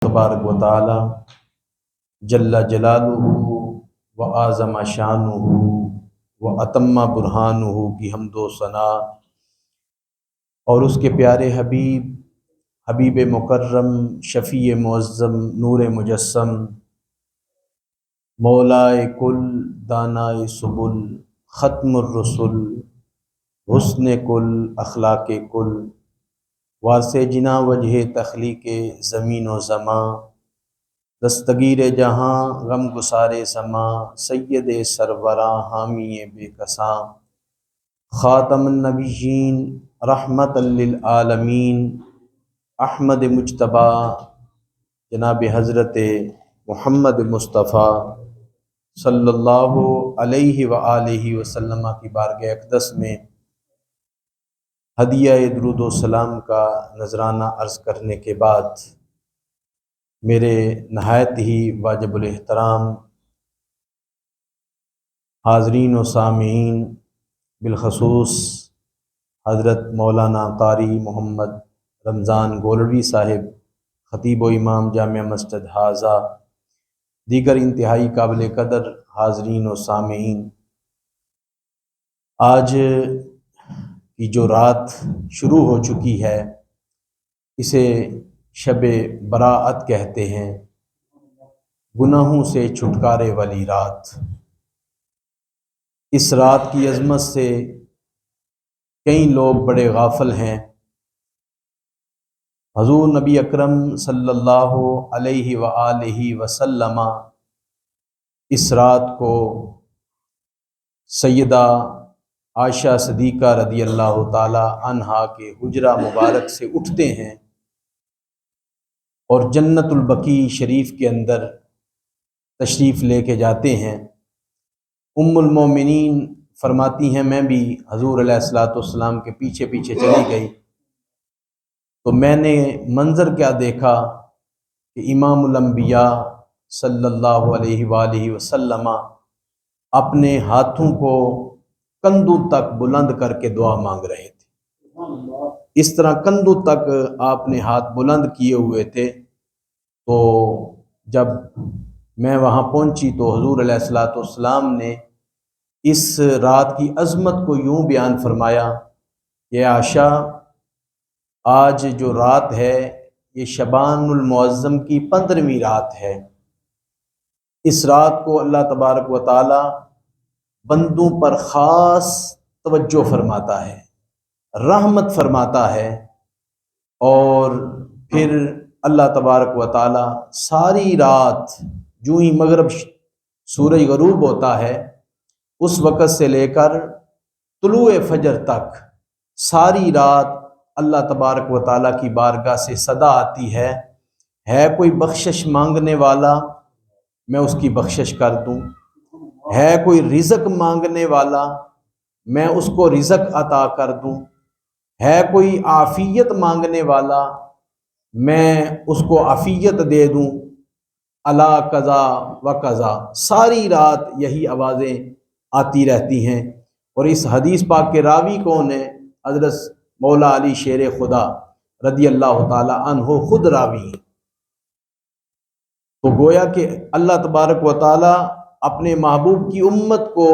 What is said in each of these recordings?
تبارک و تعالی جل جلالہ و اعظم شانہ و اتم برہانہ کی حمد و ثنا اور اس کے پیارے حبیب مکرم شفیع معظم نور مجسم مولائے کل دانائے سبل ختم الرسل حسن کل اخلاق کل وارث جنا وجہ تخلیق زمین و زماں دستگیر جہاں غم گسار سماں سید سربراں حامی بے کساں خاتم النبیین رحمت للعالمین احمد مجتبی جناب حضرت محمد مصطفیٰ صلی اللہ علیہ وآلہ وسلم کی بارگاہ اقدس میں ہدیہ درود و سلام کا نذرانہ عرض کرنے کے بعد میرے نہایت ہی واجب الاحترام حاضرین و سامعین، بالخصوص حضرت مولانا قاری محمد رمضان گولڑوی صاحب خطیب و امام جامع مسجد حاضہ، دیگر انتہائی قابل قدر حاضرین و سامعین، آج کی جو رات شروع ہو چکی ہے اسے شب براءت کہتے ہیں، گناہوں سے چھٹکارے والی رات۔ اس رات کی عظمت سے کئی لوگ بڑے غافل ہیں۔ حضور نبی اکرم صلی اللہ علیہ وآلہ وسلم اس رات کو سیدہ عائشہ صدیقہ رضی اللہ تعالی عنہا کے حجرہ مبارک سے اٹھتے ہیں اور جنت البقیع شریف کے اندر تشریف لے کے جاتے ہیں۔ ام المومنین فرماتی ہیں میں بھی حضور علیہ الصلوۃ والسلام کے پیچھے پیچھے چلی گئی تو میں نے منظر کیا دیکھا کہ امام الانبیاء صلی اللہ علیہ وآلہ وسلم اپنے ہاتھوں کو کندھوں تک بلند کر کے دعا مانگ رہے تھے۔ اس طرح کندھوں تک آپ نے ہاتھ بلند کیے ہوئے تھے۔ تو جب میں وہاں پہنچی تو حضور علیہ الصلوۃ والسلام نے اس رات کی عظمت کو یوں بیان فرمایا کہ عائشہ، آج جو رات ہے یہ شعبان المعظم کی 15ویں رات ہے۔ اس رات کو اللہ تبارک و تعالی بندوں پر خاص توجہ فرماتا ہے، رحمت فرماتا ہے، اور پھر اللہ تبارک و تعالی ساری رات جو ہی مغرب سورج غروب ہوتا ہے اس وقت سے لے کر طلوع فجر تک ساری رات اللہ تبارک و تعالیٰ کی بارگاہ سے صدا آتی ہے کوئی بخشش مانگنے والا میں اس کی بخشش کر دوں، ہے کوئی رزق مانگنے والا میں اس کو رزق عطا کر دوں، ہے کوئی عافیت مانگنے والا میں اس کو عافیت دے دوں، الا قضا و قضا۔ ساری رات یہی آوازیں آتی رہتی ہیں۔ اور اس حدیث پاک کے راوی کون ہے؟ حضرت مولا علی شیر خدا رضی اللہ تعالی عنہ خود راوی ہیں۔ تو گویا کہ اللہ تبارک و تعالی اپنے محبوب کی امت کو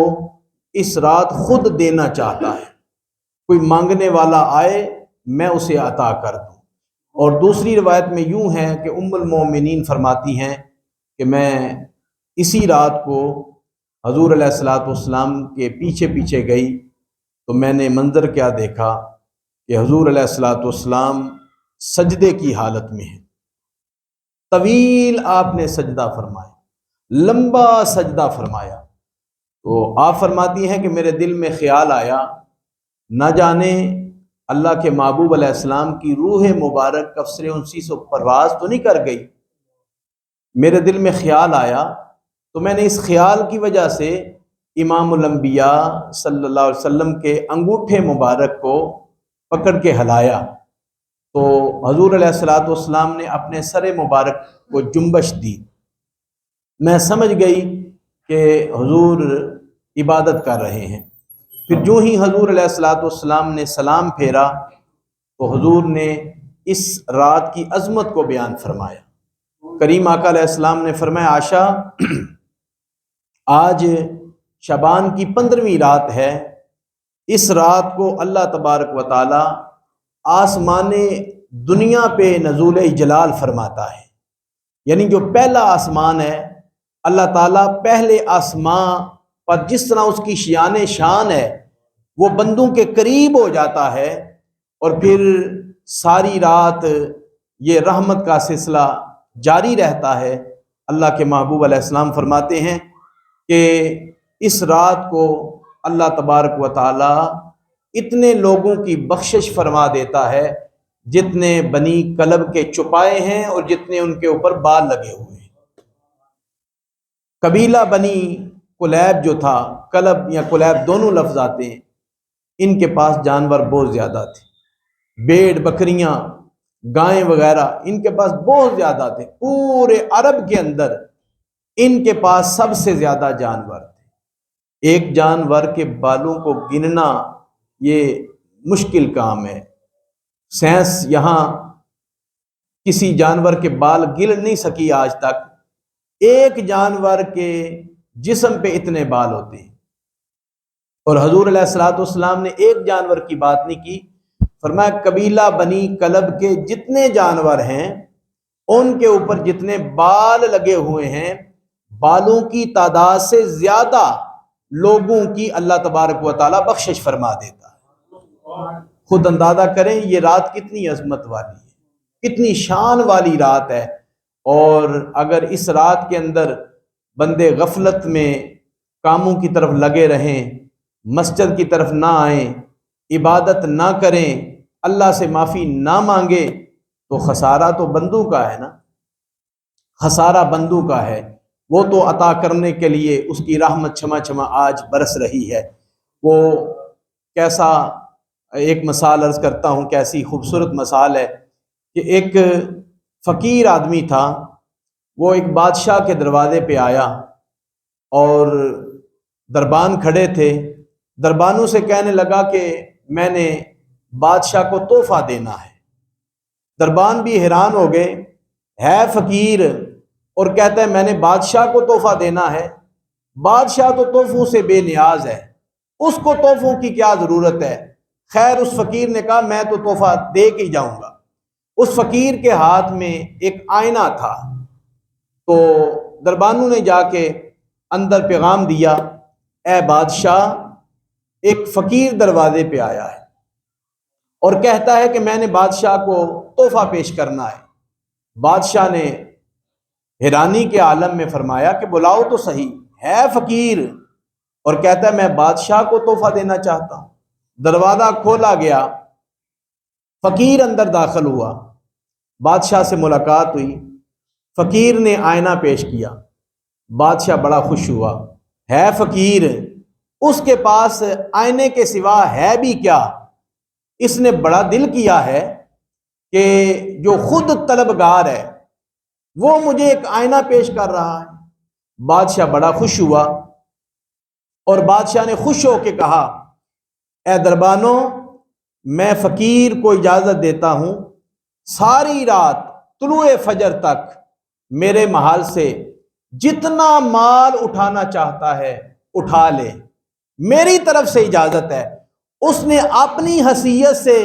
اس رات خود دینا چاہتا ہے، کوئی مانگنے والا آئے میں اسے عطا کر دوں۔ اور دوسری روایت میں یوں ہے کہ ام المومنین فرماتی ہیں کہ میں اسی رات کو حضور علیہ الصلوۃ والسلام کے پیچھے پیچھے گئی تو میں نے منظر کیا دیکھا کہ حضور علیہ الصلوۃ والسلام سجدے کی حالت میں ہیں۔ طویل آپ نے سجدہ فرمایا، لمبا سجدہ فرمایا۔ تو آپ فرماتی ہیں کہ میرے دل میں خیال آیا نہ جانے اللہ کے محبوب علیہ السلام کی روح مبارک کفسر انسی سے پرواز تو نہیں کر گئی۔ میرے دل میں خیال آیا تو میں نے اس خیال کی وجہ سے امام الانبیاء صلی اللہ علیہ وسلم کے انگوٹھے مبارک کو پکڑ کے ہلایا تو حضور علیہ الصلوۃ والسلام نے اپنے سر مبارک کو جنبش دی۔ میں سمجھ گئی کہ حضور عبادت کر رہے ہیں۔ پھر جو ہی حضور علیہ الصلوۃ والسلام نے سلام پھیرا تو حضور نے اس رات کی عظمت کو بیان فرمایا کریم آقا علیہ السلام نے فرمایا عائشہ آج شعبان کی 15ویں رات ہے، اس رات کو اللہ تبارک و تعالی آسمان دنیا پہ نزول جلال فرماتا ہے، یعنی جو پہلا آسمان ہے اللہ تعالیٰ پہلے آسمان پر جس طرح اس کی شان ہے وہ بندوں کے قریب ہو جاتا ہے، اور پھر ساری رات یہ رحمت کا سلسلہ جاری رہتا ہے۔ اللہ کے محبوب علیہ السلام فرماتے ہیں کہ اس رات کو اللہ تبارک و تعالی اتنے لوگوں کی بخشش فرما دیتا ہے جتنے بنی کلب کے چھپائے ہیں اور جتنے ان کے اوپر بال لگے ہوئے ہیں۔ قبیلہ بنی کلیب جو تھا، کلب یا کلیب دونوں لفظ آتے ہیں، ان کے پاس جانور بہت زیادہ تھے، بھیڑ بکریاں گائیں وغیرہ ان کے پاس بہت زیادہ تھے، پورے عرب کے اندر ان کے پاس سب سے زیادہ جانور تھے۔ ایک جانور کے بالوں کو گننا یہ مشکل کام ہے، سائنس یہاں کسی جانور کے بال گن نہیں سکی آج تک، ایک جانور کے جسم پہ اتنے بال ہوتے ہیں۔ اور حضور علیہ الصلوۃ والسلام نے ایک جانور کی بات نہیں کی، فرمایا قبیلہ بنی کلب کے جتنے جانور ہیں ان کے اوپر جتنے بال لگے ہوئے ہیں، بالوں کی تعداد سے زیادہ لوگوں کی اللہ تبارک و تعالیٰ بخشش فرما دیتا ہے۔ خود اندازہ کریں یہ رات کتنی عظمت والی ہے، کتنی شان والی رات ہے، اور اگر اس رات کے اندر بندے غفلت میں کاموں کی طرف لگے رہیں، مسجد کی طرف نہ آئیں، عبادت نہ کریں، اللہ سے معافی نہ مانگے، تو خسارہ تو بندوں کا ہے نا، خسارہ بندوں کا ہے۔ وہ تو عطا کرنے کے لیے اس کی رحمت چھما چھما آج برس رہی ہے۔ وہ کیسا، ایک مثال عرض کرتا ہوں، کیسی خوبصورت مثال ہے کہ ایک فقیر آدمی تھا، وہ ایک بادشاہ کے دروازے پہ آیا اور دربان کھڑے تھے، دربانوں سے کہنے لگا کہ میں نے بادشاہ کو تحفہ دینا ہے۔ دربان بھی حیران ہو گئے، ہے فقیر اور کہتا ہے میں نے بادشاہ کو تحفہ دینا ہے، بادشاہ تو تحفوں سے بے نیاز ہے، اس کو تحفوں کی کیا ضرورت ہے۔ خیر اس فقیر نے کہا میں تو تحفہ دے کے ہی جاؤں گا۔ اس فقیر کے ہاتھ میں ایک آئینہ تھا، تو دربانوں نے جا کے اندر پیغام دیا، اے بادشاہ ایک فقیر دروازے پہ آیا ہے اور کہتا ہے کہ میں نے بادشاہ کو تحفہ پیش کرنا ہے۔ بادشاہ نے حیرانی کے عالم میں فرمایا کہ بلاؤ تو صحیح، ہے فقیر اور کہتا ہے میں بادشاہ کو تحفہ دینا چاہتا ہوں۔ دروازہ کھولا گیا، فقیر اندر داخل ہوا، بادشاہ سے ملاقات ہوئی، فقیر نے آئینہ پیش کیا، بادشاہ بڑا خوش ہوا، ہے فقیر، اس کے پاس آئینے کے سوا ہے بھی کیا، اس نے بڑا دل کیا ہے کہ جو خود طلبگار ہے وہ مجھے ایک آئینہ پیش کر رہا ہے۔ بادشاہ بڑا خوش ہوا اور بادشاہ نے خوش ہو کے کہا، اے دربانوں میں فقیر کو اجازت دیتا ہوں ساری رات طلوع فجر تک میرے محل سے جتنا مال اٹھانا چاہتا ہے اٹھا لے، میری طرف سے اجازت ہے۔ اس نے اپنی حیثیت سے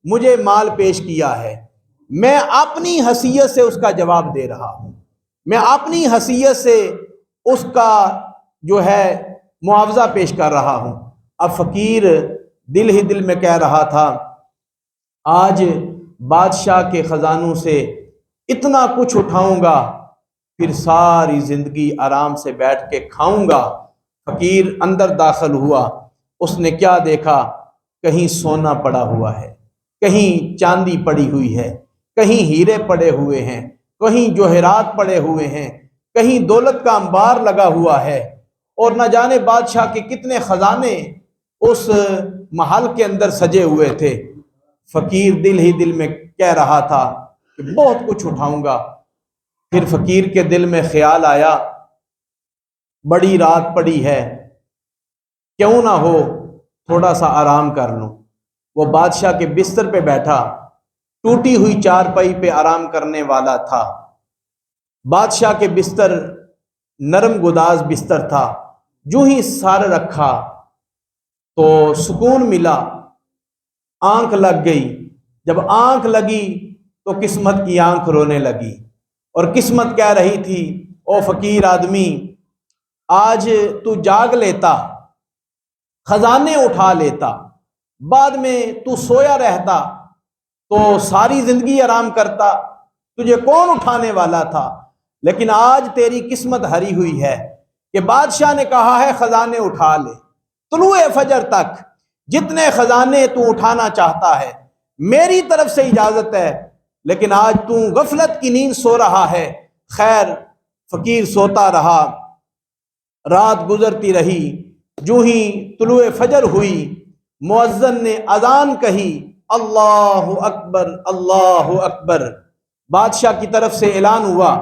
مجھے مال پیش کیا ہے، میں اپنی حیثیت سے اس کا جواب دے رہا ہوں، میں اپنی حیثیت سے اس کا جو ہے معاوضہ پیش کر رہا ہوں۔ اب فقیر دل ہی دل میں کہہ رہا تھا آج بادشاہ کے خزانوں سے اتنا کچھ اٹھاؤں گا پھر ساری زندگی آرام سے بیٹھ کے کھاؤں گا۔ فقیر اندر داخل ہوا، اس نے کیا دیکھا، کہیں سونا پڑا ہوا ہے، کہیں چاندی پڑی ہوئی ہے، کہیں ہیرے پڑے ہوئے ہیں، کہیں جوہرات پڑے ہوئے ہیں، کہیں دولت کا انبار لگا ہوا ہے، اور نہ جانے بادشاہ کے کتنے خزانے اس محل کے اندر سجے ہوئے تھے۔ فقیر دل ہی دل میں کہہ رہا تھا کہ بہت کچھ اٹھاؤں گا۔ پھر فقیر کے دل میں خیال آیا بڑی رات پڑی ہے، کیوں نہ ہو تھوڑا سا آرام کر لوں۔ وہ بادشاہ کے بستر پہ بیٹھا، ٹوٹی ہوئی چارپائی پہ آرام کرنے والا تھا۔ بادشاہ کے بستر نرم گداز بستر تھا، جو ہی سر رکھا تو سکون ملا، آنکھ لگ گئی۔ جب آنکھ لگی تو قسمت کی آنکھ رونے لگی، اور قسمت کہہ رہی تھی او فقیر آدمی، آج تو جاگ لیتا، خزانے اٹھا لیتا، بعد میں تو سویا رہتا تو ساری زندگی آرام کرتا، تجھے کون اٹھانے والا تھا؟ لیکن آج تیری قسمت ہری ہوئی ہے کہ بادشاہ نے کہا ہے خزانے اٹھا لے، طلوع فجر تک جتنے خزانے تو اٹھانا چاہتا ہے میری طرف سے اجازت ہے، لیکن آج تو غفلت کی نیند سو رہا ہے۔ خیر، فقیر سوتا رہا، رات گزرتی رہی، جو ہی طلوع فجر ہوئی مؤذن نے اذان کہی، اللہ اکبر اللہ اکبر، بادشاہ کی طرف سے اعلان ہوا،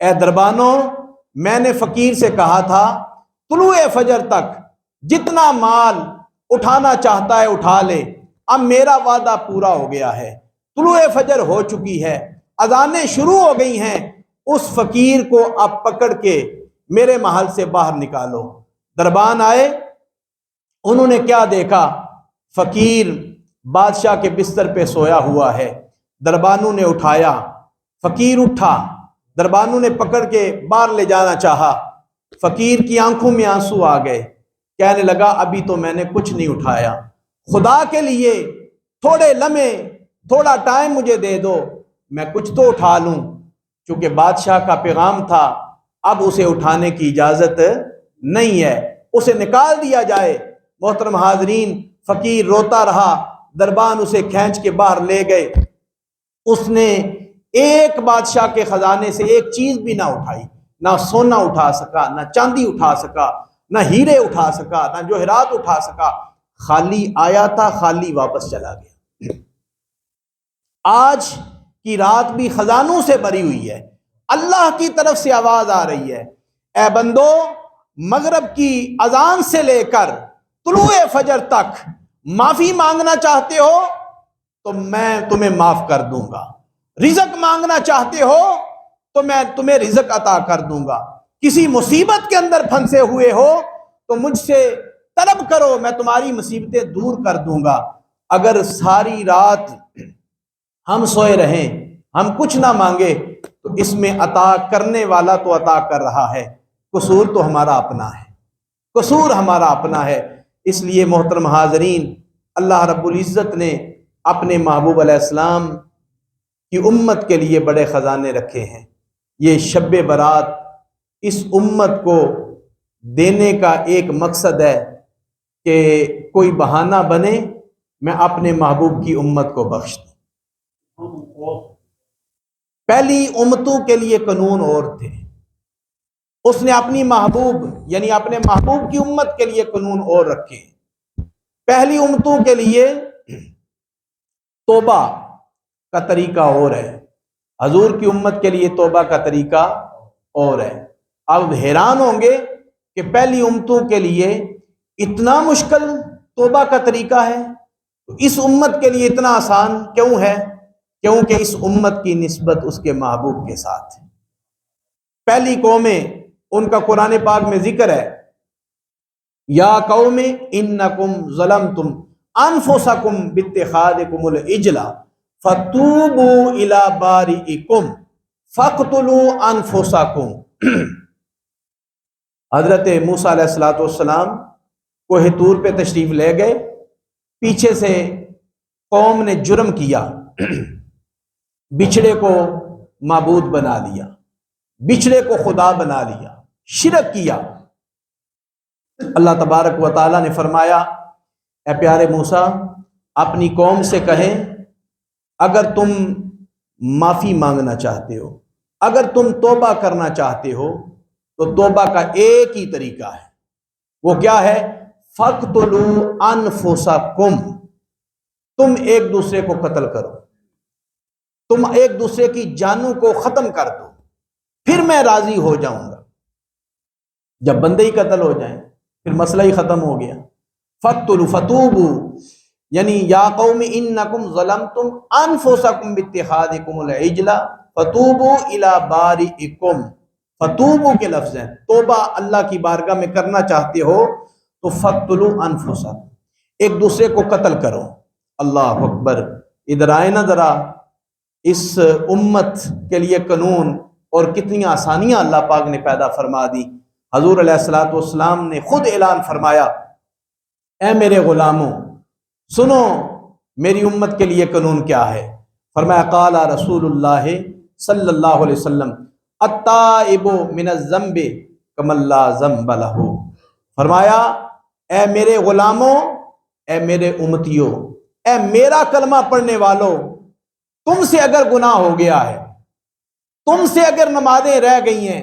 اے دربانوں، میں نے فقیر سے کہا تھا طلوع فجر تک جتنا مال اٹھانا چاہتا ہے اٹھا لے، اب میرا وعدہ پورا ہو گیا ہے، طلوع فجر ہو چکی ہے، اذانیں شروع ہو گئی ہیں، اس فقیر کو اب پکڑ کے میرے محل سے باہر نکالو۔ دربان آئے، انہوں نے کیا دیکھا؟ فقیر بادشاہ کے بستر پہ سویا ہوا ہے۔ دربانوں نے اٹھایا، فقیر اٹھا، دربانوں نے پکڑ کے باہر لے جانا چاہا، فقیر کی آنکھوں میں آنسو آ گئے، کہنے لگا ابھی تو میں نے کچھ نہیں اٹھایا، خدا کے لیے تھوڑے لمحے، تھوڑا ٹائم مجھے دے دو، میں کچھ تو اٹھا لوں۔ چونکہ بادشاہ کا پیغام تھا اب اسے اٹھانے کی اجازت نہیں ہے، اسے نکال دیا جائے۔ محترم حاضرین، فقیر روتا رہا، دربان اسے کھینچ کے باہر لے گئے، اس نے ایک بادشاہ کے خزانے سے ایک چیز بھی نہ اٹھائی، نہ سونا اٹھا سکا، نہ چاندی اٹھا سکا، نہ ہیرے اٹھا سکا، نہ جوہرات اٹھا سکا، خالی آیا تھا، خالی واپس چلا گیا۔ آج کی رات بھی خزانوں سے بھری ہوئی ہے، اللہ کی طرف سے آواز آ رہی ہے، اے بندو، مغرب کی اذان سے لے کر طلوع فجر تک معافی مانگنا چاہتے ہو تو میں تمہیں معاف کر دوں گا، رزق مانگنا چاہتے ہو تو میں تمہیں رزق عطا کر دوں گا، کسی مصیبت کے اندر پھنسے ہوئے ہو تو مجھ سے طلب کرو، میں تمہاری مصیبتیں دور کر دوں گا۔ اگر ساری رات ہم سوئے رہیں، ہم کچھ نہ مانگے تو اس میں عطا کرنے والا تو عطا کر رہا ہے، قصور تو ہمارا اپنا ہے، قصور ہمارا اپنا ہے۔ اس لیے محترم حاضرین، اللہ رب العزت نے اپنے محبوب علیہ السلام کی امت کے لیے بڑے خزانے رکھے ہیں۔ یہ شب برات اس امت کو دینے کا ایک مقصد ہے کہ کوئی بہانہ بنے میں اپنے محبوب کی امت کو بخش دوں۔ پہلی امتوں کے لیے قانون اور تھے، اس نے اپنی محبوب یعنی اپنے محبوب کی امت کے لیے قانون اور رکھے۔ پہلی امتوں کے لیے توبہ کا طریقہ اور ہے، حضور کی امت کے لیے توبہ کا طریقہ اور ہے۔ اب حیران ہوں گے کہ پہلی امتوں کے لیے اتنا مشکل توبہ کا طریقہ ہے، تو اس امت کے لیے اتنا آسان کیوں ہے؟ کیونکہ اس امت کی نسبت اس کے محبوب کے ساتھ ہے۔ پہلی قومیں، ان کا قرآن پاک میں ذکر ہے، یا قوم انکم ظلمتم انفسکم باتخاذکم العجل فتوبوا الی بارئکم فاقتلوا انفسکم۔ حضرت موسیٰ علیہ السلام کوہ طور پہ تشریف لے گئے، پیچھے سے قوم نے جرم کیا، بچھڑے کو معبود بنا لیا، بچھڑے کو خدا بنا لیا، شرک کیا۔ اللہ تبارک و تعالیٰ نے فرمایا، اے پیارے موسیٰ، اپنی قوم سے کہیں اگر تم معافی مانگنا چاہتے ہو، اگر تم توبہ کرنا چاہتے ہو تو توبہ کا ایک ہی طریقہ ہے، وہ کیا ہے؟ فَاقْتُلُوا أَنفُسَكُمْ، تم ایک دوسرے کو قتل کرو، تم ایک دوسرے کی جانوں کو ختم کر دو، پھر میں راضی ہو جاؤں گا۔ جب بندے ہی قتل ہو جائیں پھر مسئلہ ہی ختم ہو گیا۔ فَاقْتُلُوا فَتُوبُوا یعنی یا قوم انکم ظلمتم انفسکم باتخاذکم العجل فتوبو الی بارئکم، فتوبو کے لفظ ہیں، توبہ اللہ کی بارگاہ میں کرنا چاہتے ہو تو فقتلوا انفسکم، ایک دوسرے کو قتل کرو۔ اللہ اکبر، ادھر آئے نا ذرا، اس امت کے لیے قانون اور کتنی آسانیاں اللہ پاک نے پیدا فرما دی۔ حضور علیہ الصلوۃ والسلام نے خود اعلان فرمایا، اے میرے غلاموں سنو میری امت کے لیے قانون کیا ہے۔ فرمایا قال رسول اللہ صلی اللہ علیہ وسلم التائب من الذنب کمن لا ذنب لہ، فرمایا اے میرے غلاموں، اے میرے امتیوں، اے میرا کلمہ پڑھنے والوں، تم سے اگر گناہ ہو گیا ہے، تم سے اگر نمازیں رہ گئی ہیں،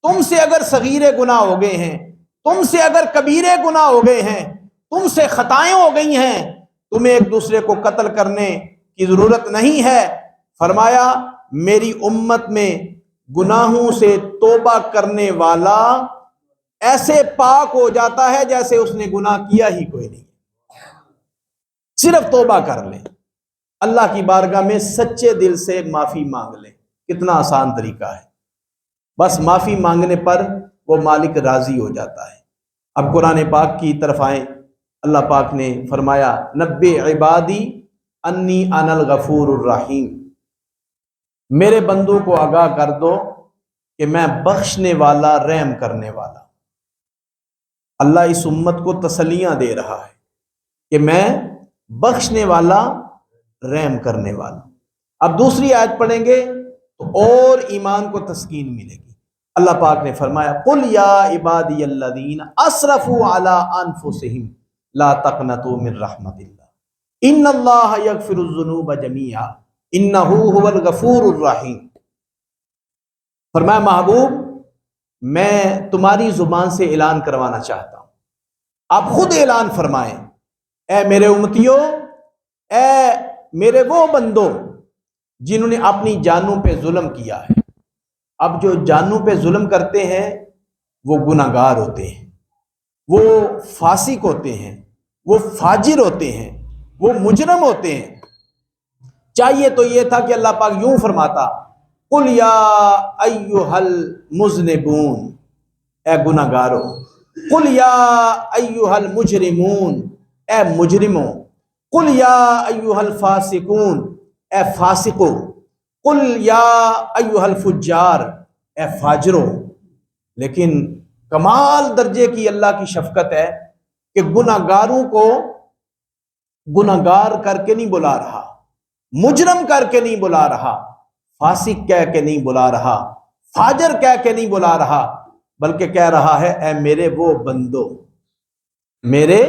تم سے اگر صغیرے گناہ ہو گئے ہیں، تم سے اگر کبیرے گناہ ہو گئے ہیں، تم سے خطائیں ہو گئی ہیں، تمہیں ایک دوسرے کو قتل کرنے کی ضرورت نہیں ہے۔ فرمایا میری امت میں گناہوں سے توبہ کرنے والا ایسے پاک ہو جاتا ہے جیسے اس نے گناہ کیا ہی کوئی نہیں، صرف توبہ کر لیں، اللہ کی بارگاہ میں سچے دل سے معافی مانگ لیں۔ کتنا آسان طریقہ ہے، بس معافی مانگنے پر وہ مالک راضی ہو جاتا ہے۔ اب قرآن پاک کی طرف آئیں، اللہ پاک نے فرمایا نبئ عبادی انی انا الغفور الرحیم، میرے بندوں کو آگاہ کر دو کہ میں بخشنے والا، رحم کرنے والا۔ اللہ اس امت کو تسلیاں دے رہا ہے کہ میں بخشنے والا، رحم کرنے والا۔ اب دوسری آیت پڑھیں گے تو اور ایمان کو تسکین ملے گی۔ اللہ پاک نے فرمایا قل یا عبادی الذین اسرفوا علی انفسہم لا تقنطوا من رحمت اللہ ان اللہ یغفر الذنوب جميعا انہ هو الغفور الرحیم۔ فرمایا محبوب میں تمہاری زبان سے اعلان کروانا چاہتا ہوں، آپ خود اعلان فرمائیں، اے میرے امتیوں، اے میرے وہ بندوں جنہوں نے اپنی جانوں پہ ظلم کیا ہے۔ اب جو جانوں پہ ظلم کرتے ہیں وہ گناہگار ہوتے ہیں، وہ فاسق ہوتے ہیں، وہ فاجر ہوتے ہیں، وہ مجرم ہوتے ہیں۔ چاہیے تو یہ تھا کہ اللہ پاک یوں فرماتا قل یا ایھا المذنبون، اے گناہگارو، قل یا ایھا المجرمون، اے مجرموں، قل یا ایھا الفاسقون، اے فاسقو، قل یا ایھا الفجار، اے فاجرو۔ لیکن کمال درجے کی اللہ کی شفقت ہے کہ گناہگاروں کو گناہگار کر کے نہیں بلا رہا، مجرم کر کے نہیں بلا رہا، فاسق کہہ کے نہیں بلا رہا، فاجر کہہ کے نہیں بلا رہا، بلکہ کہہ رہا ہے اے میرے وہ بندو، میرے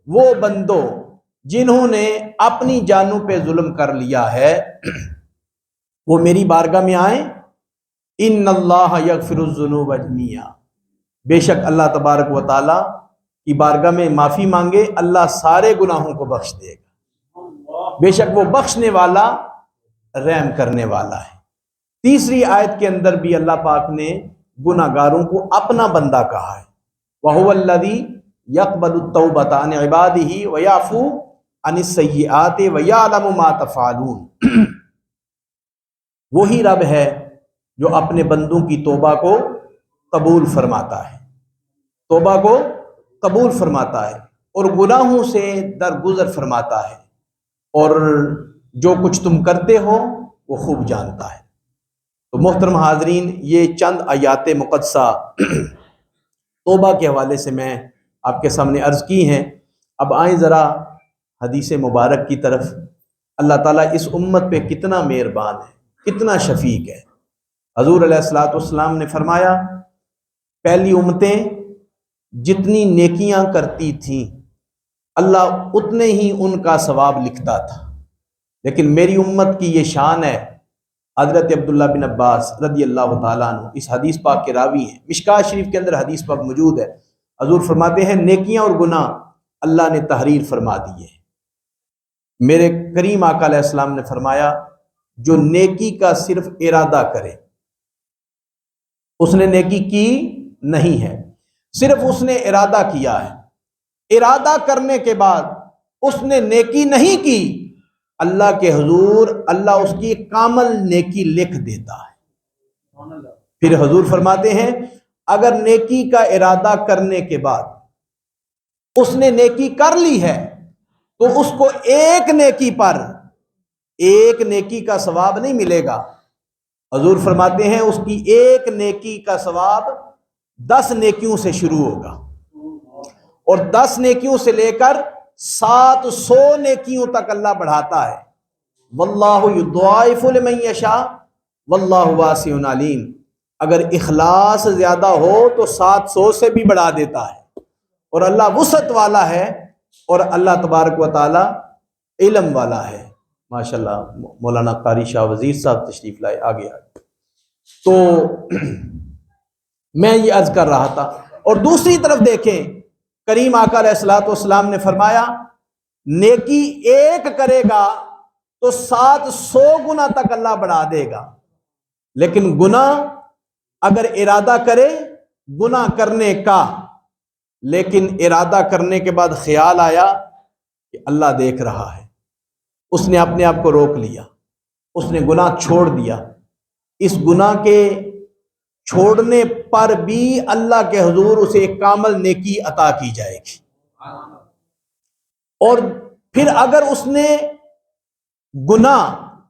وہ بندو جنہوں نے اپنی جانوں پہ ظلم کر لیا ہے، وہ میری بارگاہ میں آئیں۔ ان اللہ یغفر الذنوب جميعا، بے شک اللہ تبارک و تعالی کی بارگاہ میں معافی مانگے، اللہ سارے گناہوں کو بخش دے گا، بے شک وہ بخشنے والا، رحم کرنے والا ہے۔ تیسری آیت کے اندر بھی اللہ پاک نے گناہگاروں کو اپنا بندہ کہا ہے، وَهُوَ الَّذِي يَقْبَلُ التَّوْبَةَ عَنْ عِبَادِهِ وَيَعْفُو عَنِ السَّيِّئَاتِ وَيَعْلَمُ مَا تَفْعَلُونَ۔ وہی رب ہے جو اپنے بندوں کی توبہ کو قبول فرماتا ہے، توبہ کو قبول فرماتا ہے اور گناہوں سے درگزر فرماتا ہے، اور جو کچھ تم کرتے ہو وہ خوب جانتا ہے۔ تو محترم حاضرین، یہ چند آیات مقدسہ توبہ کے حوالے سے میں آپ کے سامنے عرض کی ہیں۔ اب آئیں ذرا حدیث مبارک کی طرف۔ اللہ تعالیٰ اس امت پہ کتنا مہربان ہے، کتنا شفیق ہے۔ حضور علیہ الصلوۃ والسلام نے فرمایا پہلی امتیں جتنی نیکیاں کرتی تھیں اللہ اتنے ہی ان کا ثواب لکھتا تھا، لیکن میری امت کی یہ شان ہے۔ حضرت عبداللہ بن عباس رضی اللہ تعالیٰ عنہ اس حدیث پاک کے راوی ہیں، مشکوٰۃ شریف کے اندر حدیث پاک موجود ہے۔ حضور فرماتے ہیں نیکیاں اور گناہ اللہ نے تحریر فرما دیے۔ میرے کریم آقا علیہ السلام نے فرمایا جو نیکی کا صرف ارادہ کرے، اس نے نیکی کی نہیں ہے، صرف اس نے ارادہ کیا ہے، ارادہ کرنے کے بعد اس نے نیکی نہیں کی اللہ کے حضور اللہ اس کی کامل نیکی لکھ دیتا ہے۔ پھر حضور فرماتے ہیں اگر نیکی کا ارادہ کرنے کے بعد اس نے نیکی کر لی ہے تو اس کو ایک نیکی پر ایک نیکی کا ثواب نہیں ملے گا۔ حضور فرماتے ہیں اس کی ایک نیکی کا ثواب 10 نیکیوں سے شروع ہوگا، اور 10 نیکیوں سے لے کر 700 نیکیوں تک اللہ بڑھاتا ہے۔ واللہ یضاعف لمن یشاء واللہ واسع علیم۔ اگر اخلاص زیادہ ہو تو 700 سے بھی بڑھا دیتا ہے، اور اللہ وسعت والا ہے، اور اللہ تبارک و تعالی علم والا ہے۔ ماشاءاللہ مولانا قاری شاہ وزیر صاحب تشریف لائے، آگے تو میں یہ عرض کر رہا تھا۔ اور دوسری طرف دیکھیں، کریم آقا علیہ الصلوۃ والسلام نے فرمایا نیکی ایک کرے گا تو 700 گنا تک اللہ بڑھا دے گا، لیکن گناہ اگر ارادہ کرے گناہ کرنے کا، لیکن ارادہ کرنے کے بعد خیال آیا کہ اللہ دیکھ رہا ہے، اس نے اپنے آپ کو روک لیا، اس نے گناہ چھوڑ دیا، اس گناہ کے چھوڑنے پر بھی اللہ کے حضور اسے ایک کامل نیکی عطا کی جائے گی۔ اور پھر اگر اس نے گناہ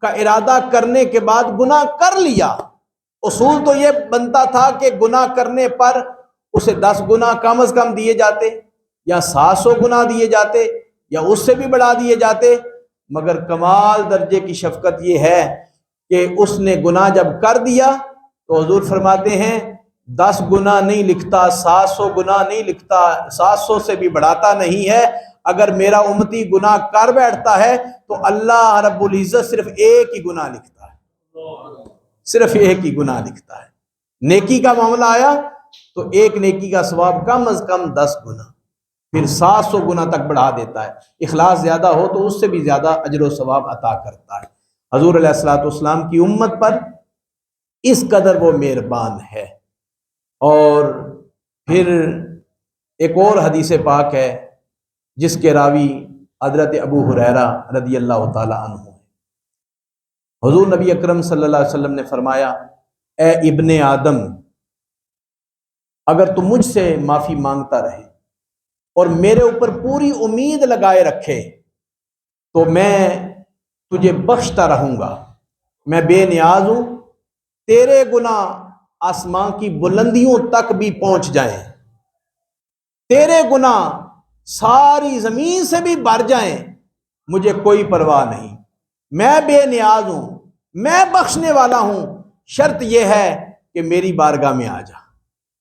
کا ارادہ کرنے کے بعد گناہ کر لیا، اصول تو یہ بنتا تھا کہ گناہ کرنے پر اسے 10 گناہ کم از کم دیے جاتے، یا 700 گناہ دیے جاتے، یا اس سے بھی بڑھا دیے جاتے، مگر کمال درجے کی شفقت یہ ہے کہ اس نے گناہ جب کر دیا تو حضور فرماتے ہیں 10 گناہ نہیں لکھتا، 700 گناہ نہیں لکھتا، 700 سے بھی بڑھاتا نہیں ہے۔ اگر میرا امتی گناہ کر بیٹھتا ہے تو اللہ رب العزت صرف ایک ہی گناہ لکھتا ہے، صرف ایک ہی گناہ لکھتا ہے۔ نیکی کا معاملہ آیا تو ایک نیکی کا ثواب کم از کم 10 گنا، پھر 700 گنا تک بڑھا دیتا ہے۔ اخلاص زیادہ ہو تو اس سے بھی زیادہ اجر و ثواب عطا کرتا ہے۔ حضور علیہ الصلوۃ والسلام کی امت پر اس قدر وہ مہربان ہے۔ اور پھر ایک اور حدیث پاک ہے جس کے راوی حضرت ابو ہریرہ رضی اللہ تعالی عنہ ہے۔ حضور نبی اکرم صلی اللہ علیہ وسلم نے فرمایا اے ابن آدم، اگر تو مجھ سے معافی مانگتا رہے اور میرے اوپر پوری امید لگائے رکھے تو میں تجھے بخشتا رہوں گا، میں بے نیاز ہوں، تیرے گناہ آسمان کی بلندیوں تک بھی پہنچ جائیں، تیرے گناہ ساری زمین سے بھی بھر جائیں، مجھے کوئی پرواہ نہیں، میں بے نیاز ہوں، میں بخشنے والا ہوں، شرط یہ ہے کہ میری بارگاہ میں آ جا،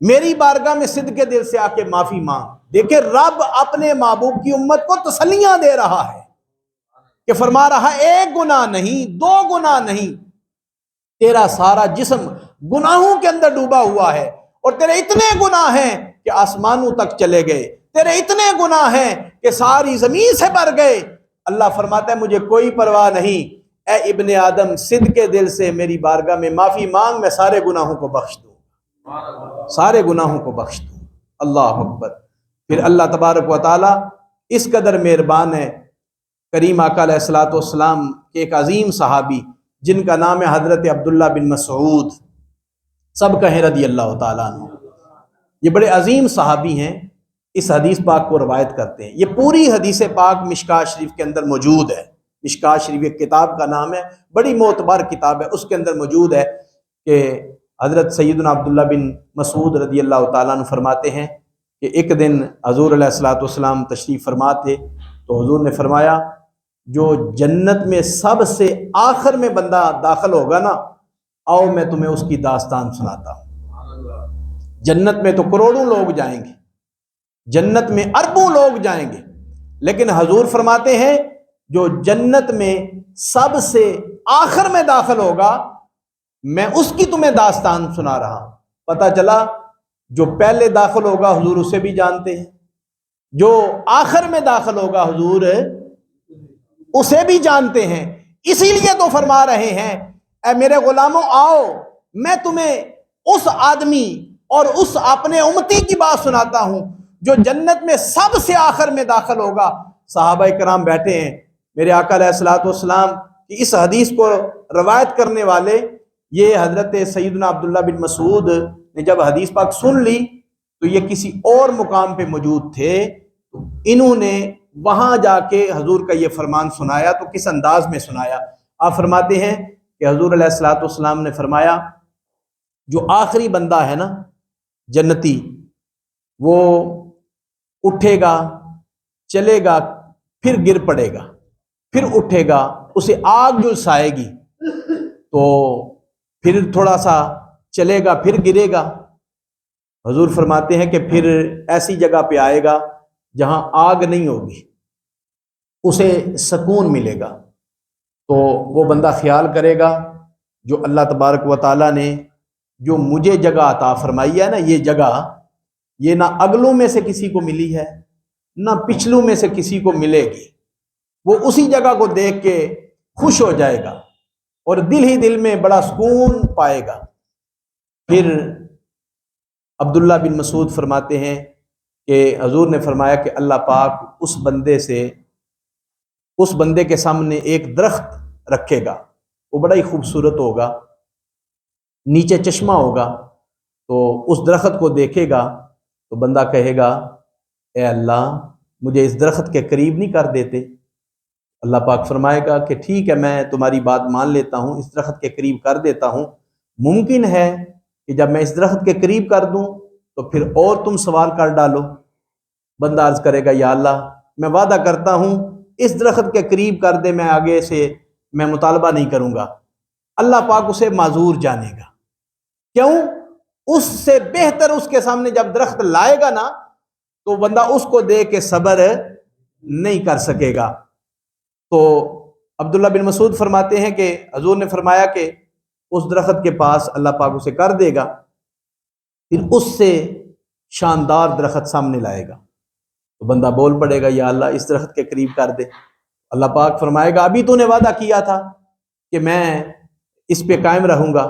میری بارگاہ میں صدقے دل سے آ کے معافی مانگ۔ دیکھیں رب اپنے محبوب کی امت کو تسلیاں دے رہا ہے کہ فرما رہا ہے ایک گناہ نہیں، 2 گناہ نہیں، تیرا سارا جسم گناہوں کے اندر ڈوبا ہوا ہے، اور تیرے اتنے گناہ ہیں کہ آسمانوں تک چلے گئے، تیرے اتنے گناہ ہیں کہ ساری زمین سے بھر گئے۔ اللہ فرماتا ہے مجھے کوئی پرواہ نہیں، اے ابن آدم صدقے دل سے میری بارگاہ میں معافی مانگ، میں سارے گناہوں کو بخش دوں، سارے گناہوں کو بخش دوں۔ اللہ اکبر۔ پھر اللہ تبارک و تعالی اس قدر مہربان ہے، کریم آقا علیہ الصلوۃ والسلام کے ایک عظیم صحابی جن کا نام ہے حضرت عبداللہ بن مسعود، سب کہیں رضی اللہ تعالیٰ عنہ، یہ بڑے عظیم صحابی ہیں، اس حدیث پاک کو روایت کرتے ہیں۔ یہ پوری حدیث پاک مشکوٰۃ شریف کے اندر موجود ہے۔ مشکوٰۃ شریف ایک کتاب کا نام ہے، بڑی معتبر کتاب ہے، اس کے اندر موجود ہے کہ حضرت سیدنا عبداللہ بن مسعود رضی اللہ تعالیٰ عنہ فرماتے ہیں کہ ایک دن حضور علیہ الصلوۃ والسلام تشریف فرما تھے، تو حضور نے فرمایا جو جنت میں سب سے آخر میں بندہ داخل ہوگا نا، آؤ میں تمہیں اس کی داستان سناتا ہوں۔ جنت میں تو کروڑوں لوگ جائیں گے، جنت میں اربوں لوگ جائیں گے، لیکن حضور فرماتے ہیں جو جنت میں سب سے آخر میں داخل ہوگا میں اس کی تمہیں داستان سنا رہا ہوں۔ پتہ چلا جو پہلے داخل ہوگا حضور اسے بھی جانتے ہیں، جو آخر میں داخل ہوگا حضور اسے بھی جانتے ہیں، اسی لیے تو فرما رہے ہیں اے میرے غلاموں آؤ میں تمہیں اس آدمی اور اس اپنے امتی کی بات سناتا ہوں جو جنت میں سب سے آخر میں داخل ہوگا۔ صحابہ کرام بیٹھے ہیں، میرے آقا علیہ الصلوۃ والسلام کی اس حدیث کو روایت کرنے والے یہ حضرت سیدنا عبداللہ بن مسعود نے جب حدیث پاک سن لی تو یہ کسی اور مقام پہ موجود تھے، تو انہوں نے وہاں جا کے حضور کا یہ فرمان سنایا۔ تو کس انداز میں سنایا؟ آپ فرماتے ہیں کہ حضور علیہ الصلوۃ والسلام نے فرمایا جو آخری بندہ ہے نا جنتی، وہ اٹھے گا، چلے گا، پھر گر پڑے گا، پھر اٹھے گا، اسے آگ جلسائے گی، تو پھر تھوڑا سا چلے گا، پھر گرے گا۔ حضور فرماتے ہیں کہ پھر ایسی جگہ پہ آئے گا جہاں آگ نہیں ہوگی، اسے سکون ملے گا۔ تو وہ بندہ خیال کرے گا جو اللہ تبارک و تعالیٰ نے جو مجھے جگہ عطا فرمائی ہے نا، یہ جگہ یہ نہ اگلوں میں سے کسی کو ملی ہے نہ پچھلوں میں سے کسی کو ملے گی، وہ اسی جگہ کو دیکھ کے خوش ہو جائے گا اور دل ہی دل میں بڑا سکون پائے گا۔ پھر عبداللہ بن مسعود فرماتے ہیں کہ حضور نے فرمایا کہ اللہ پاک اس بندے کے سامنے ایک درخت رکھے گا، وہ بڑا ہی خوبصورت ہوگا، نیچے چشمہ ہوگا، تو اس درخت کو دیکھے گا تو بندہ کہے گا اے اللہ مجھے اس درخت کے قریب نہیں کر دیتے؟ اللہ پاک فرمائے گا کہ ٹھیک ہے، میں تمہاری بات مان لیتا ہوں، اس درخت کے قریب کر دیتا ہوں۔ ممکن ہے کہ جب میں اس درخت کے قریب کر دوں تو پھر اور تم سوال کر ڈالو۔ بندہ عرض کرے گا یا اللہ میں وعدہ کرتا ہوں اس درخت کے قریب کر دے، میں آگے سے میں مطالبہ نہیں کروں گا۔ اللہ پاک اسے معذور جانے گا، کیوں؟ اس سے بہتر اس کے سامنے جب درخت لائے گا نا تو بندہ اس کو دیکھ کے صبر نہیں کر سکے گا۔ تو عبداللہ بن مسعود فرماتے ہیں کہ حضور نے فرمایا کہ اس درخت کے پاس اللہ پاک اسے کر دے گا، پھر اس سے شاندار درخت سامنے لائے گا تو بندہ بول پڑے گا یا اللہ اس درخت کے قریب کر دے۔ اللہ پاک فرمائے گا ابھی تو نے وعدہ کیا تھا کہ میں اس پہ قائم رہوں گا،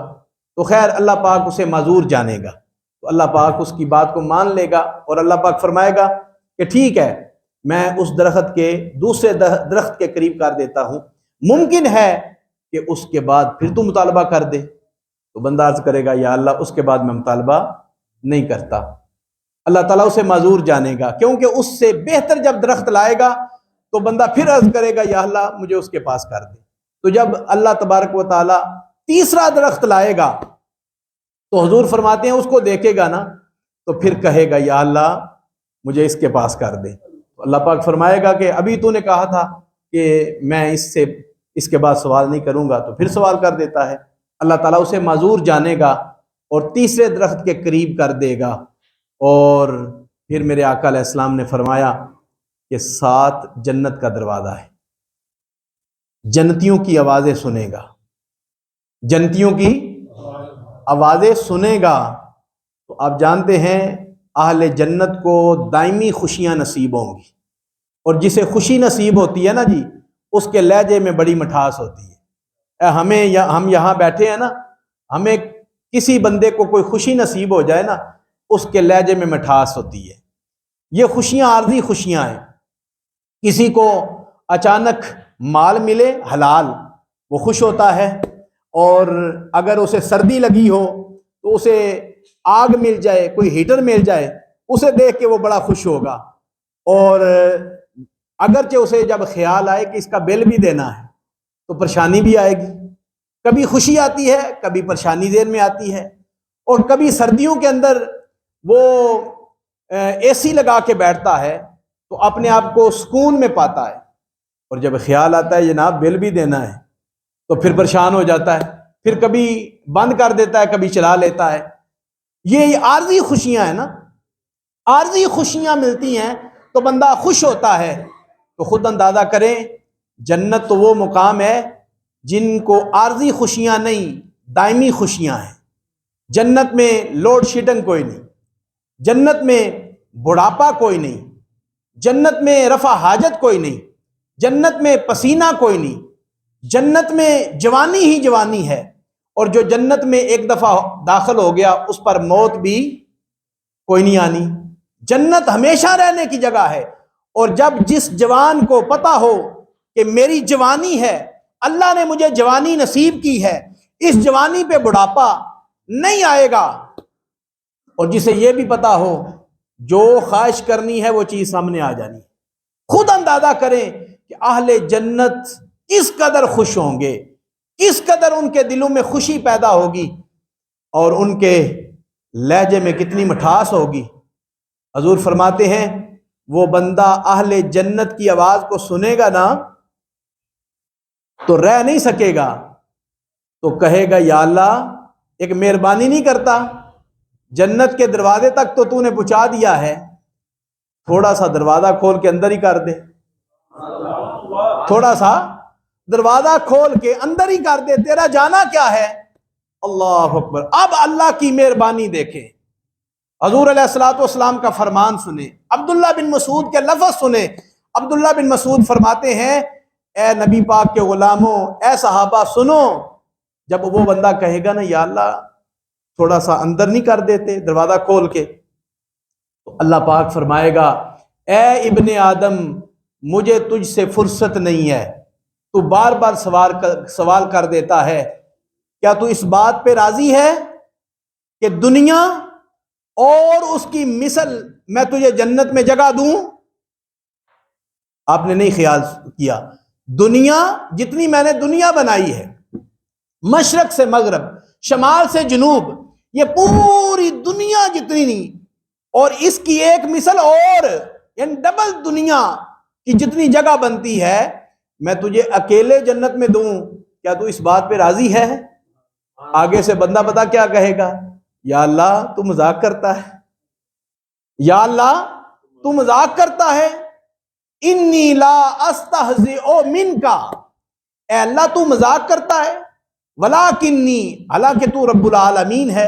تو خیر اللہ پاک اسے معذور جانے گا، تو اللہ پاک اس کی بات کو مان لے گا اور اللہ پاک فرمائے گا کہ ٹھیک ہے میں اس درخت کے دوسرے درخت کے قریب کر دیتا ہوں، ممکن ہے کہ اس کے بعد پھر تو مطالبہ کر دے۔ تو بندہ عرض کرے گا یا اللہ اس کے بعد میں مطالبہ نہیں کرتا۔ اللہ تعالیٰ اسے معذور جانے گا، کیونکہ اس سے بہتر جب درخت لائے گا تو بندہ پھر عرض کرے گا یا اللہ مجھے اس کے پاس کر دے۔ تو جب اللہ تبارک و تعالیٰ تیسرا درخت لائے گا تو حضور فرماتے ہیں اس کو دیکھے گا نا تو پھر کہے گا یا اللہ مجھے اس کے پاس کر دے۔ تو اللہ پاک فرمائے گا کہ ابھی تو نے کہا تھا کہ میں اس کے بعد سوال نہیں کروں گا، تو پھر سوال کر دیتا ہے۔ اللہ تعالیٰ اسے معذور جانے گا اور تیسرے درخت کے قریب کر دے گا۔ اور پھر میرے آقا علیہ السلام نے فرمایا کہ 7 جنت کا دروازہ ہے، جنتیوں کی آوازیں سنے گا، جنتیوں کی آوازیں سنے گا۔ تو آپ جانتے ہیں اہل جنت کو دائمی خوشیاں نصیب ہوں گی، اور جسے خوشی نصیب ہوتی ہے نا جی اس کے لہجے میں بڑی مٹھاس ہوتی ہے۔ ہم یہاں بیٹھے ہیں نا، ہمیں کسی بندے کو کوئی خوشی نصیب ہو جائے نا اس کے لہجے میں مٹھاس ہوتی ہے۔ یہ خوشیاں عارضی خوشیاں ہیں۔ کسی کو اچانک مال ملے حلال، وہ خوش ہوتا ہے، اور اگر اسے سردی لگی ہو تو اسے آگ مل جائے، کوئی ہیٹر مل جائے، اسے دیکھ کے وہ بڑا خوش ہوگا۔ اور اگرچہ اسے جب خیال آئے کہ اس کا بل بھی دینا ہے تو پریشانی بھی آئے گی۔ کبھی خوشی آتی ہے، کبھی پریشانی ذہن میں آتی ہے، اور کبھی سردیوں کے اندر وہ اے سی لگا کے بیٹھتا ہے تو اپنے آپ کو سکون میں پاتا ہے، اور جب خیال آتا ہے جناب بل بھی دینا ہے تو پھر پریشان ہو جاتا ہے، پھر کبھی بند کر دیتا ہے، کبھی چلا لیتا ہے۔ یہ عارضی خوشیاں ہیں نا، عارضی خوشیاں ملتی ہیں تو بندہ خوش ہوتا ہے۔ تو خود اندازہ کریں جنت تو وہ مقام ہے جن کو عارضی خوشیاں نہیں دائمی خوشیاں ہیں۔ جنت میں لوڈ شیڈنگ کوئی نہیں، جنت میں بڑھاپا کوئی نہیں، جنت میں رفع حاجت کوئی نہیں، جنت میں پسینہ کوئی نہیں، جنت میں جوانی ہی جوانی ہے، اور جو جنت میں ایک دفعہ داخل ہو گیا اس پر موت بھی کوئی نہیں آنی۔ جنت ہمیشہ رہنے کی جگہ ہے، اور جب جس جوان کو پتہ ہو کہ میری جوانی ہے، اللہ نے مجھے جوانی نصیب کی ہے، اس جوانی پہ بڑھاپا نہیں آئے گا، اور جسے یہ بھی پتا ہو جو خواہش کرنی ہے وہ چیز سامنے آ جانی، خود اندازہ کریں کہ اہل جنت کس قدر خوش ہوں گے، کس قدر ان کے دلوں میں خوشی پیدا ہوگی، اور ان کے لہجے میں کتنی مٹھاس ہوگی۔ حضور فرماتے ہیں وہ بندہ اہل جنت کی آواز کو سنے گا نا تو رہ نہیں سکے گا، تو کہے گا یا اللہ ایک مہربانی نہیں کرتا، جنت کے دروازے تک تو تو نے پہنچا دیا ہے، تھوڑا سا دروازہ کھول کے اندر ہی کر دے، تھوڑا سا دروازہ کھول کے اندر ہی کر دے، تیرا جانا کیا ہے۔ اللہ اکبر۔ اب اللہ کی مہربانی دیکھیں، حضور علیہ الصلوۃ والسلام کا فرمان سنیں، عبداللہ بن مسعود کے لفظ سنیں۔ عبداللہ بن مسعود فرماتے ہیں اے نبی پاک کے غلاموں، اے صحابہ سنو، جب وہ بندہ کہے گا نا یا اللہ تھوڑا سا اندر نہیں کر دیتے دروازہ کھول کے، تو اللہ پاک فرمائے گا اے ابن آدم مجھے تجھ سے فرصت نہیں ہے، تو بار بار سوال کر دیتا ہے، کیا تو اس بات پہ راضی ہے کہ دنیا اور اس کی مثل میں تجھے جنت میں جگہ دوں؟ آپ نے نہیں خیال کیا، دنیا جتنی میں نے دنیا بنائی ہے، مشرق سے مغرب، شمال سے جنوب، یہ پوری دنیا جتنی نہیں، اور اس کی ایک مثل اور یعنی ڈبل دنیا کی جتنی جگہ بنتی ہے میں تجھے اکیلے جنت میں دوں، کیا تو اس بات پہ راضی ہے؟ آگے سے بندہ پتا کیا کہے گا، یا اللہ تو مذاق کرتا ہے، یا اللہ تو مذاق کرتا ہے، انی لا استہزئ منک، اے اللہ تو مذاق کرتا ہے، ولیکنی، حالانکہ تو رب العالمین ہے۔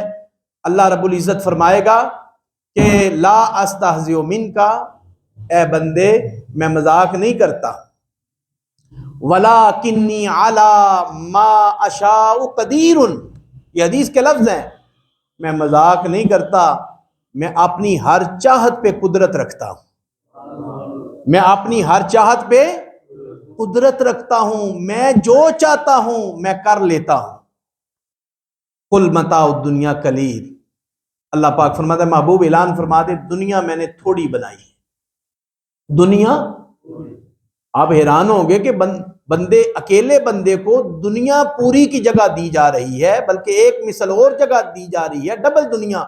اللہ رب العزت فرمائے گا کہ لا استہزئ منک، اے بندے میں مذاق نہیں کرتا، ولیکنی علی ما اشاء قدیر، یہ حدیث کے لفظ ہیں، میں مذاق نہیں کرتا، میں اپنی ہر چاہت پہ قدرت رکھتا ہوں، میں اپنی ہر چاہت پہ قدرت رکھتا ہوں، میں جو چاہتا ہوں میں کر لیتا ہوں۔ قل متاع الدنیا قلیل، اللہ پاک فرماتا ہے محبوب اعلان فرما دے دنیا میں نے تھوڑی بنائی ہے، دنیا، آپ حیران ہوں گے کہ بندے اکیلے بندے کو دنیا پوری کی جگہ دی جا رہی ہے، بلکہ ایک مثل اور جگہ دی جا رہی ہے، ڈبل دنیا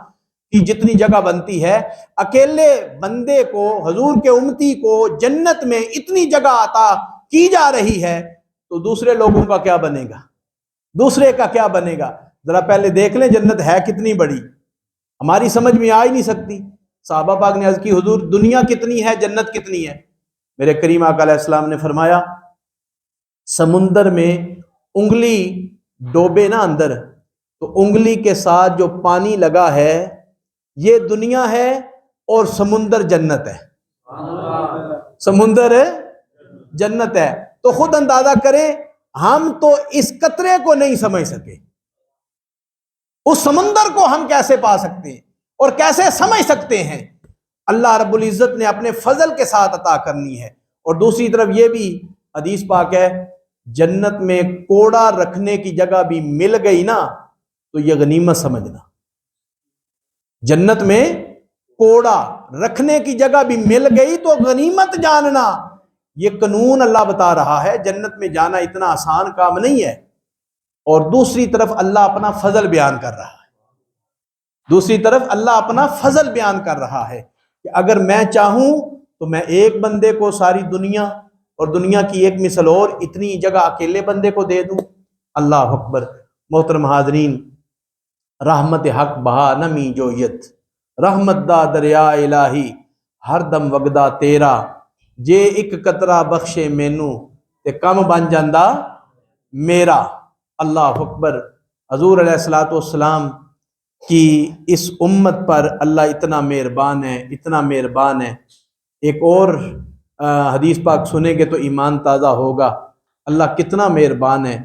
کی جتنی جگہ بنتی ہے، اکیلے بندے کو، حضور کے امتی کو جنت میں اتنی جگہ عطا کی جا رہی ہے، تو دوسرے لوگوں کا کیا بنے گا، دوسرے کا کیا بنے گا؟ ذرا پہلے دیکھ لیں جنت ہے کتنی بڑی، ہماری سمجھ میں آ ہی نہیں سکتی۔ صحابہ پاک نے عرض کی حضور دنیا کتنی ہے، جنت کتنی ہے؟ میرے کریم آقا علیہ السلام نے فرمایا سمندر میں انگلی ڈوبے نا اندر، تو انگلی کے ساتھ جو پانی لگا ہے یہ دنیا ہے، اور سمندر جنت ہے، سمندر جنت ہے۔ تو خود اندازہ کریں ہم تو اس قطرے کو نہیں سمجھ سکے، اس سمندر کو ہم کیسے پا سکتے ہیں اور کیسے سمجھ سکتے ہیں؟ اللہ رب العزت نے اپنے فضل کے ساتھ عطا کرنی ہے۔ اور دوسری طرف یہ بھی حدیث پاک ہے جنت میں کوڑا رکھنے کی جگہ بھی مل گئی نا تو یہ غنیمت سمجھنا، جنت میں کوڑا رکھنے کی جگہ بھی مل گئی تو غنیمت جاننا، یہ قانون اللہ بتا رہا ہے۔ جنت میں جانا اتنا آسان کام نہیں ہے، اور دوسری طرف اللہ اپنا فضل بیان کر رہا ہے، دوسری طرف اللہ اپنا فضل بیان کر رہا ہے کہ اگر میں چاہوں تو میں ایک بندے کو ساری دنیا اور دنیا کی ایک مثل اور اتنی جگہ اکیلے بندے کو دے دوں۔ اللہ اکبر۔ محترم حاضرین، رحمت حق بہا نمی جویت، رحمت دا دریا الہی ہر دم وگدا تیرا، جے ایک قطرہ بخشے مینوں تے کم بن جاندا میرا۔ اللہ اکبر۔ حضور علیہ الصلوۃ والسلام کی اس امت پر اللہ اتنا مہربان ہے، اتنا مہربان ہے۔ ایک اور حدیث پاک سنیں گے تو ایمان تازہ ہوگا، اللہ کتنا مہربان ہے۔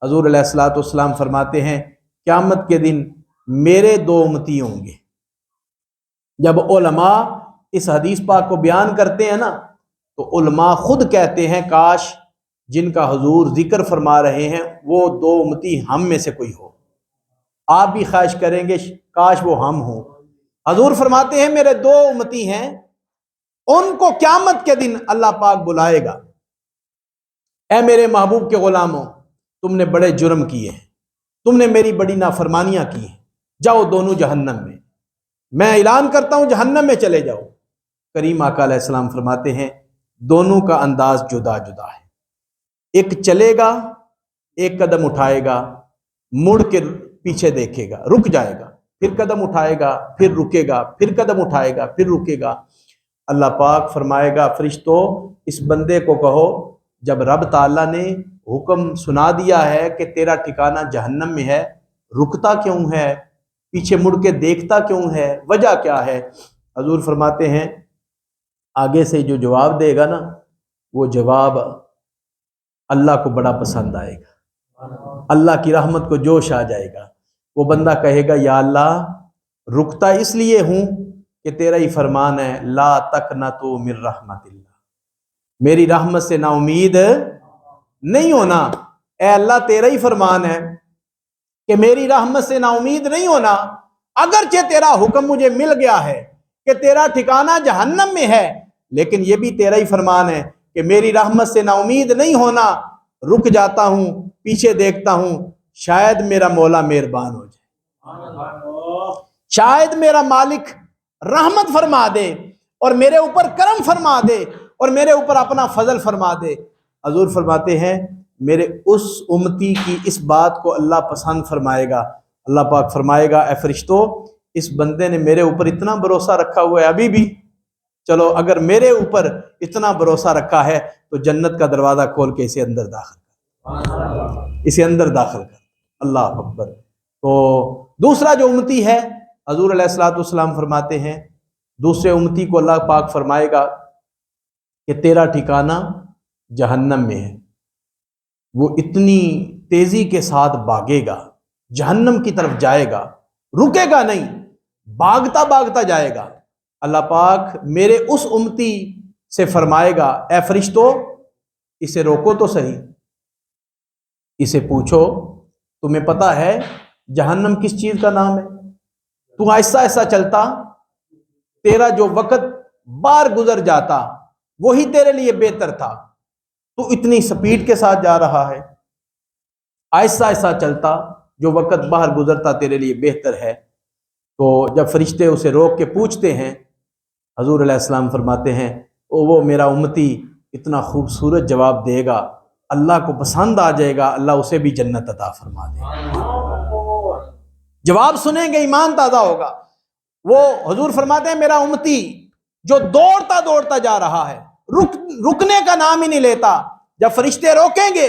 حضور علیہ الصلوۃ والسلام فرماتے ہیں قیامت کے دن میرے دو امتی ہوں گے۔ جب علماء اس حدیث پاک کو بیان کرتے ہیں نا تو علماء خود کہتے ہیں کاش جن کا حضور ذکر فرما رہے ہیں وہ دو امتی ہم میں سے کوئی ہو۔ آپ بھی خواہش کریں گے کاش وہ ہم ہوں۔ حضور فرماتے ہیں میرے دو امتی ہیں، ان کو قیامت کے دن اللہ پاک بلائے گا، اے میرے محبوب کے غلاموں، تم نے بڑے جرم کیے ہیں، تم نے میری بڑی نافرمانیاں کی ہیں، جاؤ دونوں جہنم میں اعلان کرتا ہوں جہنم میں چلے جاؤ۔ کریم آقا علیہ السلام فرماتے ہیں دونوں کا انداز جدا جدا ہے، ایک چلے گا، ایک قدم اٹھائے گا، مڑ کے پیچھے دیکھے گا، رک جائے گا، پھر قدم اٹھائے گا، پھر رکے گا، پھر قدم اٹھائے گا، پھر رکے گا۔ اللہ پاک فرمائے گا فرشتوں اس بندے کو کہو جب رب تعالیٰ نے حکم سنا دیا ہے کہ تیرا ٹھکانہ جہنم میں ہے، رکتا کیوں ہے، پیچھے مڑ کے دیکھتا کیوں ہے، وجہ کیا ہے؟ حضور فرماتے ہیں آگے سے جو جواب دے گا نا وہ جواب اللہ کو بڑا پسند آئے گا، اللہ کی رحمت کو جوش آ جائے گا۔ وہ بندہ کہے گا یا اللہ رکتا اس لیے ہوں کہ تیرا ہی فرمان ہے لا تقنطوا من رحمت اللہ، میری رحمت سے نا امید نہیں ہونا۔ اے اللہ تیرا ہی فرمان ہے کہ میری رحمت سے نا امید نہیں ہونا، اگرچہ تیرا حکم مجھے مل گیا ہے کہ تیرا ٹھکانہ جہنم میں ہے، لیکن یہ بھی تیرا ہی فرمان ہے کہ میری رحمت سے نا امید نہیں ہونا، رک جاتا ہوں، پیچھے دیکھتا ہوں، شاید میرا مولا مہربان ہو جائے، شاید میرا مالک رحمت فرما دے اور میرے اوپر کرم فرما دے اور میرے اوپر اپنا فضل فرما دے۔ حضور فرماتے ہیں میرے اس امتی کی اس بات کو اللہ پسند فرمائے گا۔ اللہ پاک فرمائے گا اے فرشتوں اس بندے نے میرے اوپر اتنا بھروسہ رکھا ہوا ہے ابھی بھی، چلو اگر میرے اوپر اتنا بھروسہ رکھا ہے تو جنت کا دروازہ کھول کے اسے اندر داخل کر، اسے اندر داخل کر۔ اللہ اکبر۔ تو دوسرا جو امتی ہے حضور علیہ الصلوۃ والسلام فرماتے ہیں دوسرے امتی کو اللہ پاک فرمائے گا کہ تیرا ٹھکانہ جہنم میں ہے، وہ اتنی تیزی کے ساتھ بھاگے گا، جہنم کی طرف جائے گا، رکے گا نہیں، بھاگتا بھاگتا جائے گا۔ اللہ پاک میرے اس امتی سے فرمائے گا اے فرشتوں اسے روکو تو صحیح، اسے پوچھو تمہیں پتہ ہے جہنم کس چیز کا نام ہے؟ تو آہستہ آہستہ چلتا، تیرا جو وقت بار گزر جاتا وہی تیرے لیے بہتر تھا، تو اتنی سپیڈ کے ساتھ جا رہا ہے، آہستہ آہستہ چلتا، جو وقت باہر گزرتا تیرے لیے بہتر ہے۔ تو جب فرشتے اسے روک کے پوچھتے ہیں حضور علیہ السلام فرماتے ہیں وہ میرا امتی اتنا خوبصورت جواب دے گا، اللہ کو پسند آ جائے گا، اللہ اسے بھی جنت عطا فرما دے گا۔ جواب سنیں گے ایمان تازہ ہوگا۔ وہ حضور فرماتے ہیں میرا امتی جو دوڑتا دوڑتا جا رہا ہے، رکنے کا نام ہی نہیں لیتا، جب فرشتے روکیں گے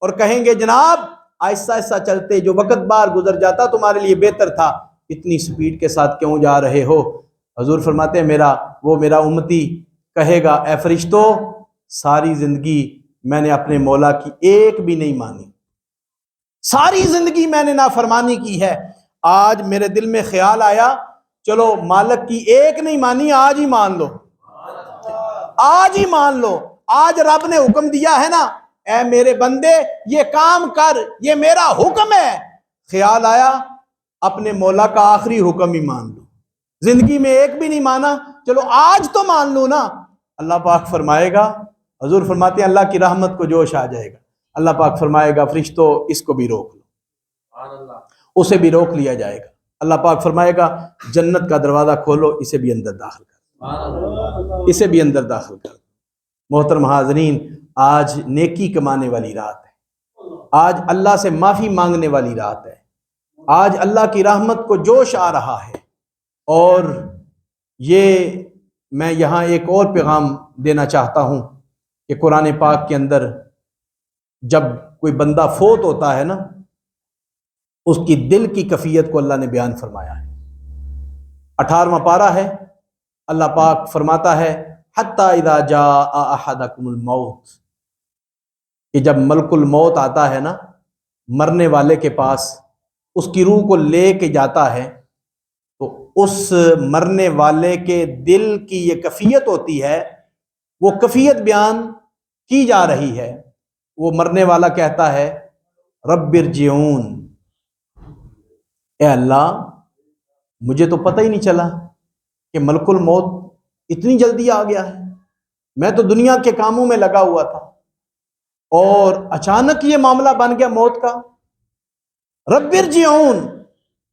اور کہیں گے جناب آہستہ آہستہ چلتے، جو وقت بار گزر جاتا تمہارے لیے بہتر تھا، اتنی سپیڈ کے ساتھ کیوں جا رہے ہو؟ حضور فرماتے ہیں میرا امتی کہے گا اے فرشتوں ساری زندگی میں نے اپنے مولا کی ایک بھی نہیں مانی، ساری زندگی میں نے نافرمانی کی ہے، آج میرے دل میں خیال آیا چلو مالک کی ایک نہیں مانی، آج ہی مان لو، آج ہی مان لو، آج رب نے حکم دیا ہے نا اے میرے بندے یہ کام کر، یہ میرا حکم ہے، خیال آیا اپنے مولا کا آخری حکم ہی مان لو، زندگی میں ایک بھی نہیں مانا، چلو آج تو مان لو نا۔ اللہ پاک فرمائے گا، حضور فرماتے ہیں اللہ کی رحمت کو جوش آ جائے گا، اللہ پاک فرمائے گا فرشتوں اس کو بھی روک لو، اسے بھی روک لیا جائے گا۔ اللہ پاک فرمائے گا جنت کا دروازہ کھولو، اسے بھی اندر داخل کر، اسے بھی اندر داخل کر۔ محترم حاضرین آج نیکی کمانے والی رات ہے، آج اللہ سے معافی مانگنے والی رات ہے، آج اللہ کی رحمت کو جوش آ رہا ہے، اور یہ میں یہاں ایک اور پیغام دینا چاہتا ہوں کہ قرآن پاک کے اندر جب کوئی بندہ فوت ہوتا ہے نا اس کی دل کی کیفیت کو اللہ نے بیان فرمایا ہے۔ 18واں پارہ ہے، اللہ پاک فرماتا ہے حتی اذا جاء احدکم الموت، کہ جب ملک الموت آتا ہے نا مرنے والے کے پاس، اس کی روح کو لے کے جاتا ہے، تو اس مرنے والے کے دل کی یہ کیفیت ہوتی ہے، وہ کیفیت بیان کی جا رہی ہے وہ مرنے والا کہتا ہے رب ارجعون، اے اللہ مجھے تو پتہ ہی نہیں چلا کہ ملک الموت اتنی جلدی آ گیا ہے، میں تو دنیا کے کاموں میں لگا ہوا تھا اور اچانک یہ معاملہ بن گیا موت کا۔ رب ارجعون،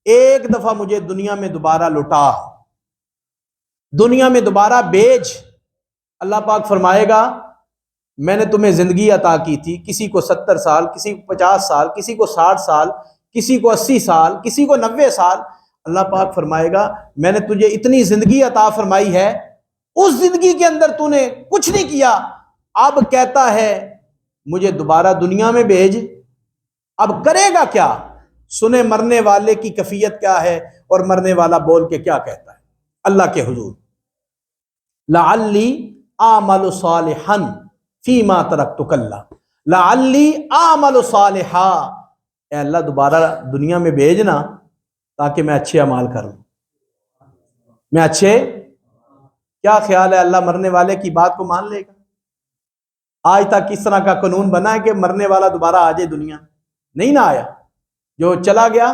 ایک دفعہ مجھے دنیا میں دوبارہ لوٹا، دنیا میں دوبارہ بھیج۔ اللہ پاک فرمائے گا میں نے تمہیں زندگی عطا کی تھی، کسی کو 70 سال، کسی کو 50 سال، کسی کو 60 سال، کسی کو 80 سال، کسی کو 90 سال۔ اللہ پاک فرمائے گا میں نے تجھے اتنی زندگی عطا فرمائی ہے، اس زندگی کے اندر تو نے کچھ نہیں کیا، اب کہتا ہے مجھے دوبارہ دنیا میں بھیج، اب کرے گا کیا؟ سنے مرنے والے کی کیفیت کیا ہے اور مرنے والا بول کے کیا کہتا ہے اللہ کے حضور، لعلی اعمل صالحا فیما ترکت کلا، لعلی اعمل صالحا، اے اللہ دوبارہ دنیا میں بھیجنا تاکہ میں اچھے اعمال کر لوں، میں اچھے۔ کیا خیال ہے اللہ مرنے والے کی بات کو مان لے گا؟ آج تک کس طرح کا قانون بنا ہے کہ مرنے والا دوبارہ آ جائے دنیا؟ نہیں نہ آیا، جو چلا گیا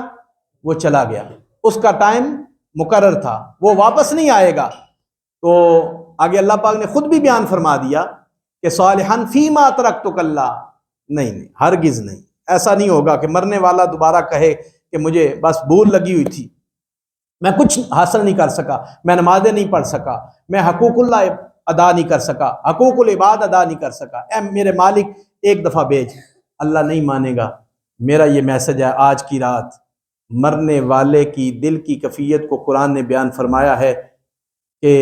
وہ چلا گیا، اس کا ٹائم مقرر تھا، وہ واپس نہیں آئے گا۔ تو آگے اللہ پاک نے خود بھی بیان فرما دیا کہ صالحاً فیما ترکت کلا، نہیں ہرگز نہیں، ایسا نہیں ہوگا کہ مرنے والا دوبارہ کہے کہ مجھے بس بھول لگی ہوئی تھی، میں کچھ حاصل نہیں کر سکا، میں نمازیں نہیں پڑھ سکا، میں حقوق اللہ ادا نہیں کر سکا، حقوق العباد ادا نہیں کر سکا، اے میرے مالک ایک دفعہ بھیج۔ اللہ نہیں مانے گا۔ میرا یہ میسج ہے آج کی رات، مرنے والے کی دل کی کیفیت کو قرآن نے بیان فرمایا ہے کہ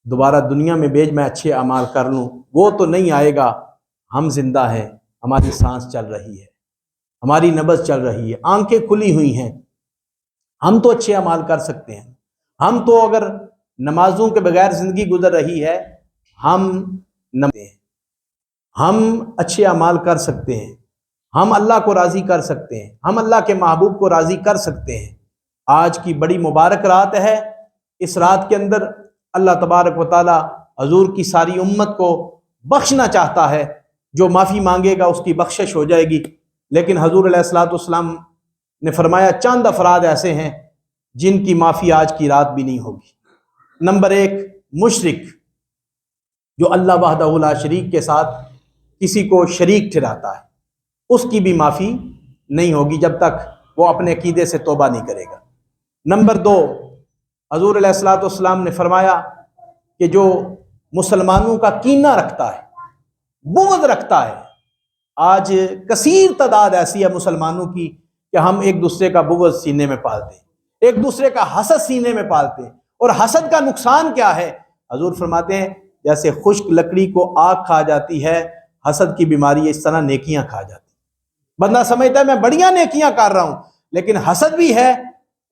دوبارہ دنیا میں بھیج، میں اچھے اعمال کر لوں۔ وہ تو نہیں آئے گا، ہم زندہ ہیں، ہماری سانس چل رہی ہے، ہماری نبض چل رہی ہے، آنکھیں کھلی ہوئی ہیں، ہم تو اچھے اعمال کر سکتے ہیں۔ ہم تو اگر نمازوں کے بغیر زندگی گزر رہی ہے، ہم اچھے اعمال کر سکتے ہیں، ہم اللہ کو راضی کر سکتے ہیں، ہم اللہ کے محبوب کو راضی کر سکتے ہیں۔ آج کی بڑی مبارک رات ہے، اس رات کے اندر اللہ تبارک و تعالی حضور کی ساری امت کو بخشنا چاہتا ہے، جو معافی مانگے گا اس کی بخشش ہو جائے گی۔ لیکن حضور علیہ الصلوۃ والسلام نے فرمایا چند افراد ایسے ہیں جن کی معافی آج کی رات بھی نہیں ہوگی۔ نمبر 1، مشرک، جو اللہ وحدہ لا شریک کے ساتھ کسی کو شریک ٹھہراتا ہے، اس کی بھی معافی نہیں ہوگی جب تک وہ اپنے عقیدے سے توبہ نہیں کرے گا۔ نمبر 2، حضور علیہ الصلوۃ والسلام نے فرمایا کہ جو مسلمانوں کا کینہ رکھتا ہے، بغض رکھتا ہے، آج کثیر تعداد ایسی ہے مسلمانوں کی کہ ہم ایک دوسرے کا بغض سینے میں پالتے ہیں، ایک دوسرے کا حسد سینے میں پالتے ہیں۔ اور حسد کا نقصان کیا ہے؟ حضور فرماتے ہیں جیسے خشک لکڑی کو آگ کھا جاتی ہے، حسد کی بیماری اس طرح نیکیاں کھا جاتی ہیں۔ بندہ سمجھتا ہے میں بڑیاں نیکیاں کر رہا ہوں، لیکن حسد بھی ہے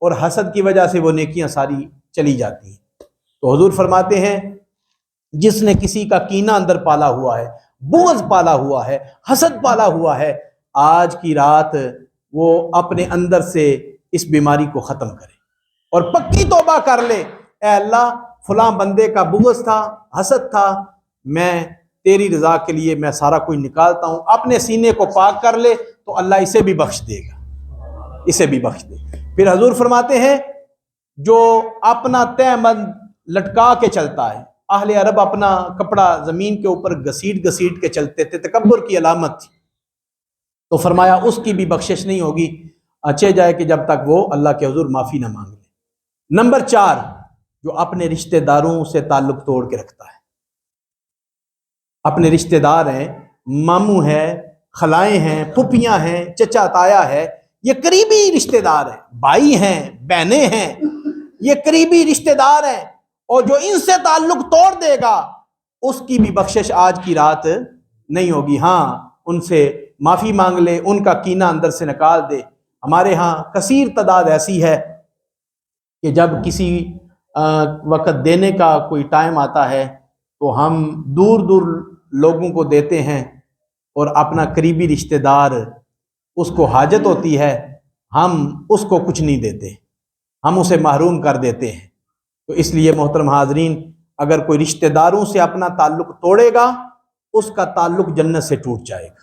اور حسد کی وجہ سے وہ نیکیاں ساری چلی جاتی ہیں۔ تو حضور فرماتے ہیں جس نے کسی کا کینہ اندر پالا ہوا ہے، بغض پالا ہوا ہے، حسد پالا ہوا ہے، آج کی رات وہ اپنے اندر سے اس بیماری کو ختم کرے اور پکی توبہ کر لے، اے اللہ فلاں بندے کا بغض تھا، حسد تھا، میں تیری رضا کے لیے میں سارا کوئی نکالتا ہوں، اپنے سینے کو پاک کر لے تو اللہ اسے بھی بخش دے گا، اسے بھی بخش دے گا۔ پھر حضور فرماتے ہیں جو اپنا تہ بند لٹکا کے چلتا ہے، اہل عرب اپنا کپڑا زمین کے اوپر گھسیٹ گھسیٹ کے چلتے تھے، تکبر کی علامت تھی، تو فرمایا اس کی بھی بخشش نہیں ہوگی، اچھے جائے کہ جب تک وہ اللہ کے حضور معافی نہ مانگ لے۔ نمبر 4، جو اپنے رشتہ داروں سے تعلق توڑ کے رکھتا ہے، اپنے رشتہ دار ہیں، ماموں ہیں، خلائیں ہیں، پھپھیاں ہیں، چچا تایا ہے، یہ قریبی رشتہ دار ہیں، بھائی ہیں، بہنیں ہیں، یہ قریبی رشتہ دار ہیں، اور جو ان سے تعلق توڑ دے گا اس کی بھی بخشش آج کی رات نہیں ہوگی۔ ہاں ان سے معافی مانگ لے، ان کا کینہ اندر سے نکال دے۔ ہمارے ہاں کثیر تعداد ایسی ہے کہ جب کسی وقت دینے کا کوئی ٹائم آتا ہے تو ہم دور دور لوگوں کو دیتے ہیں اور اپنا قریبی رشتہ دار اس کو حاجت ہوتی ہے، ہم اس کو کچھ نہیں دیتے، ہم اسے محروم کر دیتے ہیں۔ تو اس لیے محترم حاضرین، اگر کوئی رشتہ داروں سے اپنا تعلق توڑے گا اس کا تعلق جنت سے ٹوٹ جائے گا۔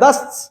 10